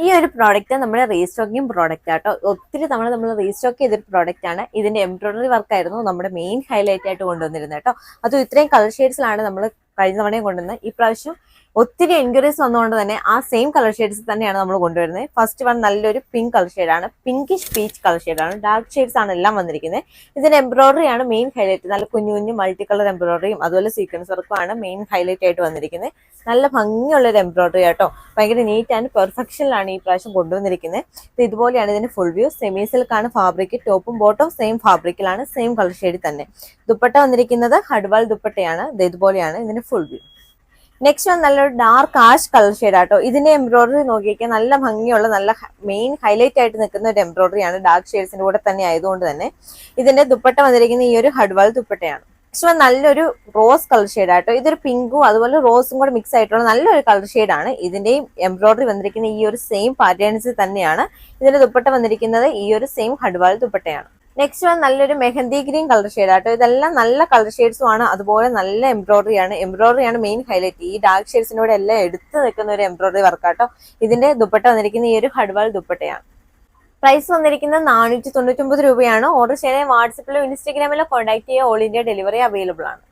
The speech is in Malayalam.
ഈ ഒരു പ്രോഡക്റ്റ് നമ്മുടെ റീസ്റ്റോക്കിംഗ് പ്രോഡക്റ്റ് ആട്ടോ. ഒത്തിരി തവണ നമ്മൾ റീസ്റ്റോക്ക് ചെയ്തൊരു പ്രോഡക്റ്റ് ആണ്. ഇതിന്റെ എംബ്രോയിഡറി വർക്ക് ആയിരുന്നു നമ്മുടെ മെയിൻ ഹൈലൈറ്റ് ആയിട്ട് കൊണ്ടുവന്നിരുന്നത് കേട്ടോ. അതും ഇത്രയും കളർ ഷെയ്ഡ്സിലാണ് നമ്മൾ കഴിഞ്ഞ തവണയും കൊണ്ടുവന്നത്. ഈ പ്രാവശ്യം ഒത്തിരി എൻക്വയറീസ് വന്നുകൊണ്ട് തന്നെ ആ സെയിം കളർ ഷെയ്ഡ്സ് തന്നെയാണ് നമ്മൾ കൊണ്ടുവരുന്നത്. ഫസ്റ്റ് വൺ നല്ലൊരു പിങ്ക് കളർ ഷെയ്ഡാണ്, പിങ്കിഷ് പീച്ച് കളർ ഷെയ്ഡാണ്. ഡാർക്ക് ഷെയ്ഡ്സ് ആണ് എല്ലാം വന്നിരിക്കുന്നത്. ഇതിന്റെ എംബ്രോയിഡറി ആണ് മെയിൻ ഹൈലൈറ്റ്. നല്ല കുഞ്ഞു കുഞ്ഞു മൾട്ടി കളർ എംബ്രോയിഡറിയും അതുപോലെ സീക്വൻസ് വർക്കും ആണ് മെയിൻ ഹൈലൈറ്റ് ആയിട്ട് വന്നിരിക്കുന്നത്. നല്ല ഭംഗിയുള്ള ഒരു എംബ്രോയിഡറി ആട്ടോ. ഭയങ്കര നീറ്റ് ആൻഡ് പെർഫെക്ഷനിലാണ് ഈ പ്രാവശ്യം കൊണ്ടുവന്നിരിക്കുന്നത്. ഇതുപോലെയാണ് ഇതിന്റെ ഫുൾ വ്യൂ. സെമി സിൽക്കാണ് ഫാബ്രിക്, ടോപ്പും ബോട്ടവും സെയിം ഫാബ്രിക്കിലാണ്, സെയിം കളർ ഷെയ്ഡിൽ തന്നെ. ദുപ്പട്ട വന്നിരിക്കുന്നത് ഹഡ്വാൾ ദുപ്പട്ടയാണ്. ഇതുപോലെയാണ് ഇതിന്റെ ഫുൾ വ്യൂ. നെക്സ്റ്റ് വൺ നല്ലൊരു ഡാർക്ക് ആഷ് കളർ ഷെയ്ഡ് ആട്ടോ. ഇതിന്റെ എംബ്രോയിഡറി നോക്കിയൊക്കെ നല്ല ഭംഗിയുള്ള നല്ല മെയിൻ ഹൈലൈറ്റ് ആയിട്ട് നിൽക്കുന്ന ഒരു എംബ്രോയിഡറി ആണ്. ഡാർക്ക് ഷെയ്ഡ്സിന്റെ കൂടെ തന്നെ ആയതുകൊണ്ട് തന്നെ ഇതിന്റെ ദുപ്പട്ട വന്നിരിക്കുന്ന ഈ ഒരു ഹഡ്വാൾ ദുപ്പട്ടയാണ്. നെക്സ്റ്റ് വൺ നല്ലൊരു റോസ് കളർ ഷെയ്ഡ് ആട്ടോ. ഇതൊരു പിങ്കും അതുപോലെ റോസും കൂടെ മിക്സ് ആയിട്ടുള്ള നല്ലൊരു കളർ ഷെയ്ഡാണ്. ഇതിന്റെയും എംബ്രോയിഡറി വന്നിരിക്കുന്ന ഈ ഒരു സെയിം പാറ്റേൺസിൽ തന്നെയാണ്. ഇതിന്റെ ദുപ്പട്ട വന്നിരിക്കുന്നത് ഈ ഒരു സെയിം ഹഡ്വാൾ ദുപ്പട്ടയാണ്. നെക്സ്റ്റ് വൺ നല്ലൊരു മെഹന്തി ഗ്രീൻ കളർ ഷെയ്ഡ് ആട്ടോ. ഇതെല്ലാം നല്ല കളർ ഷെയ്ഡ്സും ആണ്. അതുപോലെ നല്ല എംബ്രോയിഡറി ആണ് മെയിൻ ഹൈലൈറ്റ്. ഈ ഡാർക്ക് ഷെയ്ഡ്സിനോട് എല്ലാം എടുത്ത് നിൽക്കുന്ന ഒരു എംബ്രോയിഡറി വർക്കാട്ടോ. ഇതിന്റെ ദുപ്പട്ട വന്നിരിക്കുന്ന ഈ ഒരു ഹഡ്വാൾ ദുപ്പട്ടയാണ്. പ്രൈസ് വന്നിരിക്കുന്നത് 499 രൂപയാണ്. ഓർഡർ ചെയ്യാൻ വാട്സപ്പിലോ ഇൻസ്റ്റാഗ്രാമിലോ കോൺടാക്ട് ചെയ്യുക. ഓൾ ഇന്ത്യ ഡെലിവറി അവൈലബിൾ ആണ്.